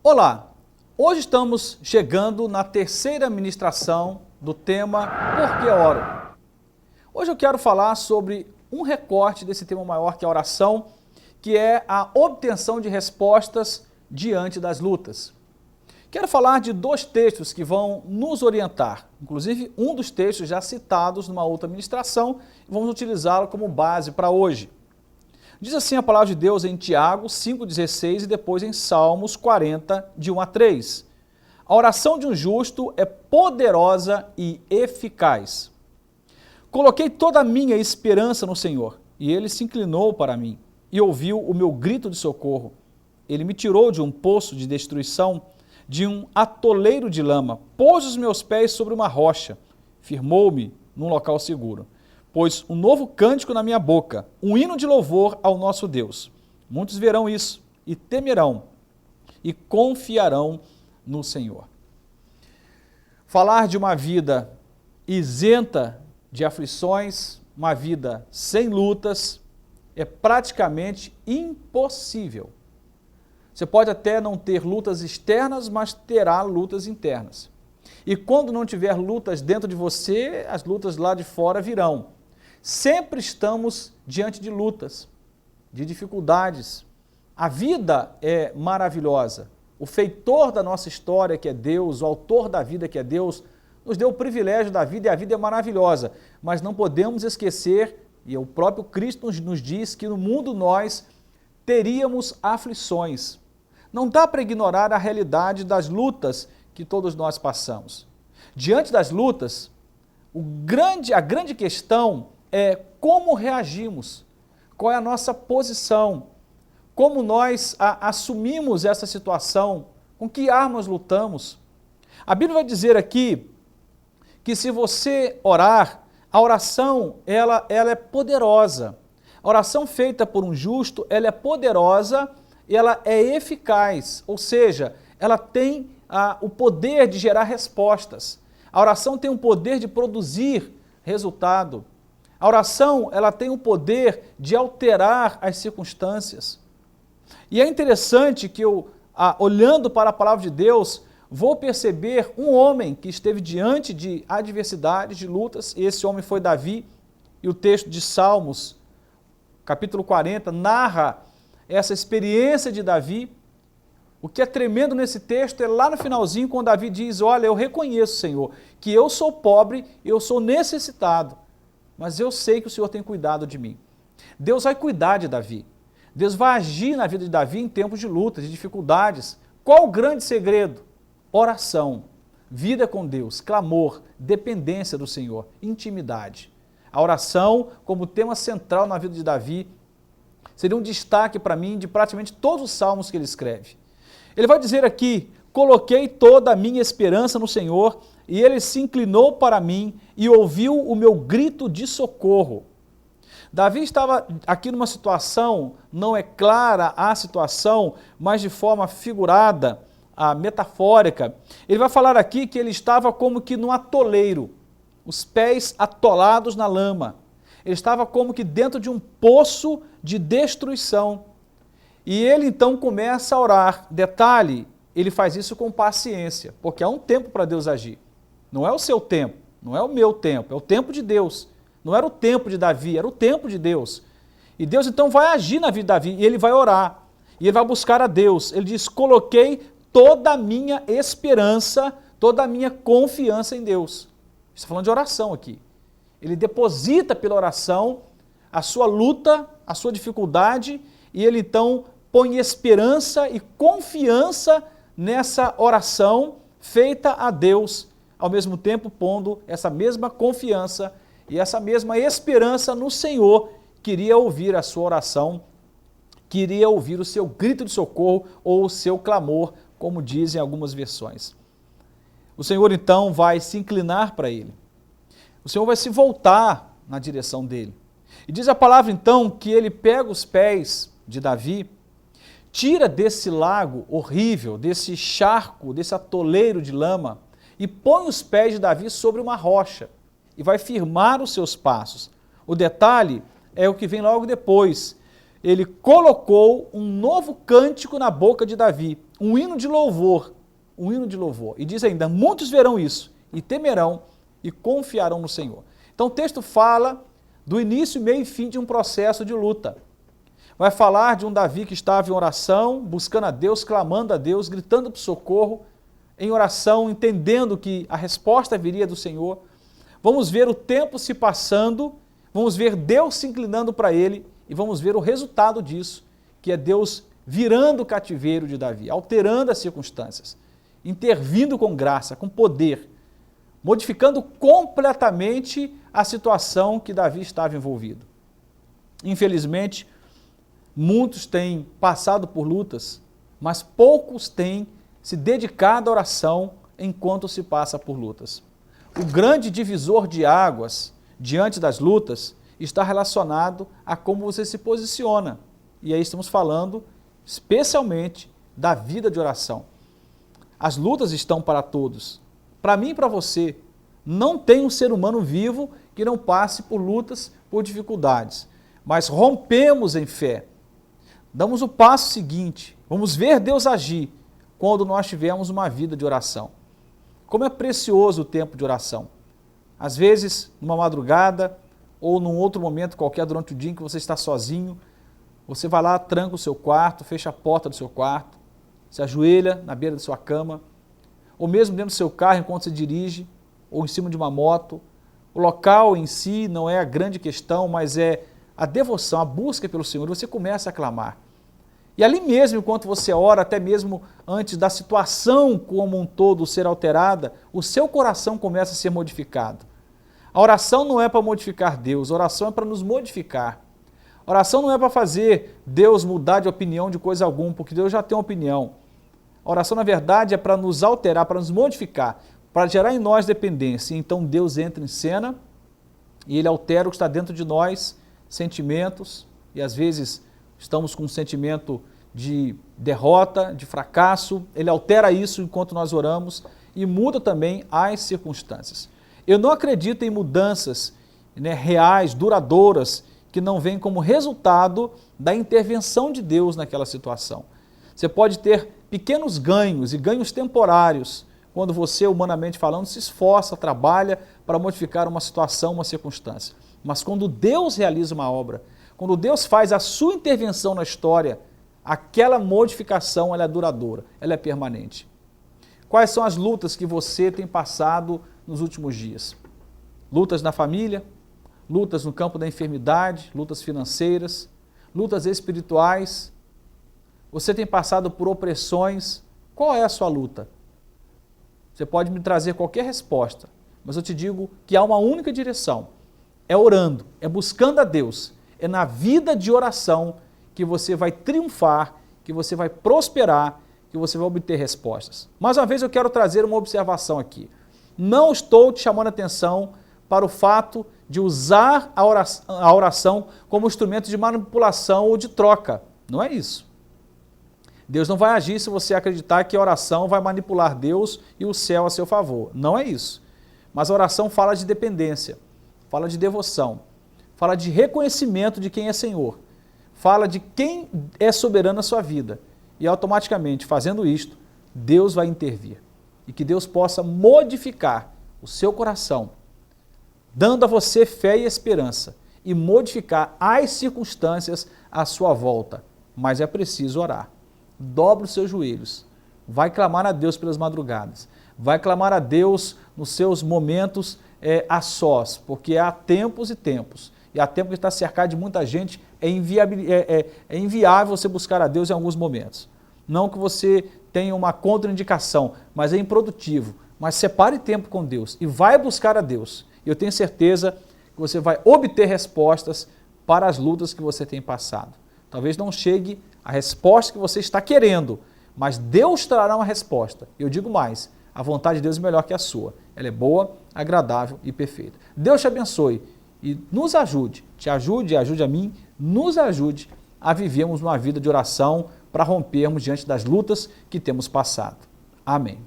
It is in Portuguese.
Olá, hoje estamos chegando na terceira ministração do tema Por que oro? Hoje eu quero falar sobre um recorte desse tema maior que é a oração, que é a obtenção de respostas diante das lutas. Quero falar de dois textos que vão nos orientar, inclusive um dos textos já citados numa outra ministração, e vamos utilizá-lo como base para hoje. Diz assim a palavra de Deus em Tiago 5,16 e depois em Salmos 40, de 1 a 3. A oração de um justo é poderosa e eficaz. Coloquei toda a minha esperança no Senhor, e Ele se inclinou para mim e ouviu o meu grito de socorro. Ele me tirou de um poço de destruição, de um atoleiro de lama, pôs os meus pés sobre uma rocha, firmou-me num local seguro. Pôs um novo cântico na minha boca, um hino de louvor ao nosso Deus. Muitos verão isso e temerão e confiarão no Senhor. Falar de uma vida isenta de aflições, uma vida sem lutas, é praticamente impossível. Você pode até não ter lutas externas, mas terá lutas internas. E quando não tiver lutas dentro de você, as lutas lá de fora virão. Sempre estamos diante de lutas, de dificuldades. A vida é maravilhosa. O feitor da nossa história, que é Deus, o autor da vida, que é Deus, nos deu o privilégio da vida e a vida é maravilhosa. Mas não podemos esquecer, e o próprio Cristo nos diz que no mundo nós teríamos aflições. Não dá para ignorar a realidade das lutas que todos nós passamos. Diante das lutas, a grande questão é como reagimos, qual é a nossa posição, como nós assumimos essa situação, com que armas lutamos. A Bíblia vai dizer aqui que se você orar, a oração ela é poderosa. A oração feita por um justo, ela é poderosa, ela é eficaz, ou seja, ela tem o poder de gerar respostas. A oração tem o poder de produzir resultado. A oração, ela tem o poder de alterar as circunstâncias. E é interessante que eu, olhando para a palavra de Deus, vou perceber um homem que esteve diante de adversidades, de lutas, e esse homem foi Davi, e o texto de Salmos, capítulo 40, narra essa experiência de Davi. O que é tremendo nesse texto é lá no finalzinho, quando Davi diz, olha, eu reconheço, Senhor, que eu sou pobre, eu sou necessitado, mas eu sei que o Senhor tem cuidado de mim. Deus vai cuidar de Davi. Deus vai agir na vida de Davi em tempos de lutas, de dificuldades. Qual o grande segredo? Oração, vida com Deus, clamor, dependência do Senhor, intimidade. A oração, como tema central na vida de Davi, seria um destaque para mim de praticamente todos os salmos que ele escreve. Ele vai dizer aqui, coloquei toda a minha esperança no Senhor, e Ele se inclinou para mim e ouviu o meu grito de socorro. Davi estava aqui numa situação, não é clara a situação, mas de forma figurada, metafórica. Ele vai falar aqui que ele estava como que num atoleiro, os pés atolados na lama. Ele estava como que dentro de um poço de destruição. E ele então começa a orar. Detalhe, ele faz isso com paciência, porque há um tempo para Deus agir. Não é o seu tempo, não é o meu tempo, é o tempo de Deus. Não era o tempo de Davi, era o tempo de Deus. E Deus então vai agir na vida de Davi, e ele vai orar, e ele vai buscar a Deus. Ele diz, coloquei toda a minha esperança, toda a minha confiança em Deus. Está falando de oração aqui. Ele deposita pela oração a sua luta, a sua dificuldade, e ele então põe esperança e confiança nessa oração feita a Deus, ao mesmo tempo pondo essa mesma confiança e essa mesma esperança no Senhor, queria ouvir a sua oração, queria ouvir o seu grito de socorro ou o seu clamor, como dizem algumas versões. O Senhor então vai se inclinar para ele. O Senhor vai se voltar na direção dele. E diz a palavra então que ele pega os pés de Davi, tira desse lago horrível, desse charco, desse atoleiro de lama, e põe os pés de Davi sobre uma rocha, e vai firmar os seus passos. O detalhe é o que vem logo depois. Ele colocou um novo cântico na boca de Davi, um hino de louvor, E diz ainda, muitos verão isso, e temerão, e confiarão no Senhor. Então o texto fala do início, meio e fim de um processo de luta. Vai falar de um Davi que estava em oração, buscando a Deus, clamando a Deus, gritando por socorro, em oração, entendendo que a resposta viria do Senhor. Vamos ver o tempo se passando, vamos ver Deus se inclinando para ele e vamos ver o resultado disso, que é Deus virando o cativeiro de Davi, alterando as circunstâncias, intervindo com graça, com poder, modificando completamente a situação que Davi estava envolvido. Infelizmente, muitos têm passado por lutas, mas poucos têm se dedicado à oração enquanto se passa por lutas. O grande divisor de águas diante das lutas está relacionado a como você se posiciona. E aí estamos falando especialmente da vida de oração. As lutas estão para todos. Para mim e para você, não tem um ser humano vivo que não passe por lutas, por dificuldades. Mas rompemos em fé. Damos o passo seguinte. Vamos ver Deus agir quando nós tivermos uma vida de oração. Como é precioso o tempo de oração. Às vezes, numa madrugada ou num outro momento qualquer durante o dia em que você está sozinho, você vai lá, tranca o seu quarto, fecha a porta do seu quarto, se ajoelha na beira da sua cama, ou mesmo dentro do seu carro enquanto você dirige, ou em cima de uma moto. O local em si não é a grande questão, mas é a devoção, a busca pelo Senhor. Você começa a clamar. E ali mesmo, enquanto você ora, até mesmo antes da situação como um todo ser alterada, o seu coração começa a ser modificado. A oração não é para modificar Deus, a oração é para nos modificar. A oração não é para fazer Deus mudar de opinião de coisa alguma, porque Deus já tem uma opinião. A oração, na verdade, é para nos alterar, para nos modificar, para gerar em nós dependência. Então Deus entra em cena e Ele altera o que está dentro de nós, sentimentos, e às vezes estamos com um sentimento de derrota, de fracasso. Ele altera isso enquanto nós oramos e muda também as circunstâncias. Eu não acredito em mudanças reais, duradouras, que não vêm como resultado da intervenção de Deus naquela situação. Você pode ter pequenos ganhos e ganhos temporários quando você, humanamente falando, se esforça, trabalha para modificar uma situação, uma circunstância. Mas quando Deus realiza uma obra, quando Deus faz a sua intervenção na história, aquela modificação ela é duradoura, ela é permanente. Quais são as lutas que você tem passado nos últimos dias? Lutas na família, lutas no campo da enfermidade, lutas financeiras, lutas espirituais. Você tem passado por opressões. Qual é a sua luta? Você pode me trazer qualquer resposta, mas eu te digo que há uma única direção. É orando, é buscando a Deus, é na vida de oração que você vai triunfar, que você vai prosperar, que você vai obter respostas. Mais uma vez eu quero trazer uma observação aqui. Não estou te chamando a atenção para o fato de usar a oração como instrumento de manipulação ou de troca. Não é isso. Deus não vai agir se você acreditar que a oração vai manipular Deus e o céu a seu favor. Não é isso. Mas a oração fala de dependência, fala de devoção, fala de reconhecimento de quem é Senhor, fala de quem é soberano na sua vida. E automaticamente, fazendo isto, Deus vai intervir. E que Deus possa modificar o seu coração, dando a você fé e esperança, e modificar as circunstâncias à sua volta. Mas é preciso orar. Dobre os seus joelhos, vai clamar a Deus pelas madrugadas, vai clamar a Deus nos seus momentos a sós, porque há tempos e tempos, e há tempo que está cercado de muita gente, é inviável você buscar a Deus em alguns momentos. Não que você tenha uma contraindicação, mas é improdutivo. Mas separe tempo com Deus e vai buscar a Deus. E eu tenho certeza que você vai obter respostas para as lutas que você tem passado. Talvez não chegue a resposta que você está querendo, mas Deus trará uma resposta. Eu digo mais, a vontade de Deus é melhor que a sua. Ela é boa, agradável e perfeita. Deus te abençoe e nos ajude, te ajude e ajude a mim, nos ajude a vivermos uma vida de oração para rompermos diante das lutas que temos passado. Amém.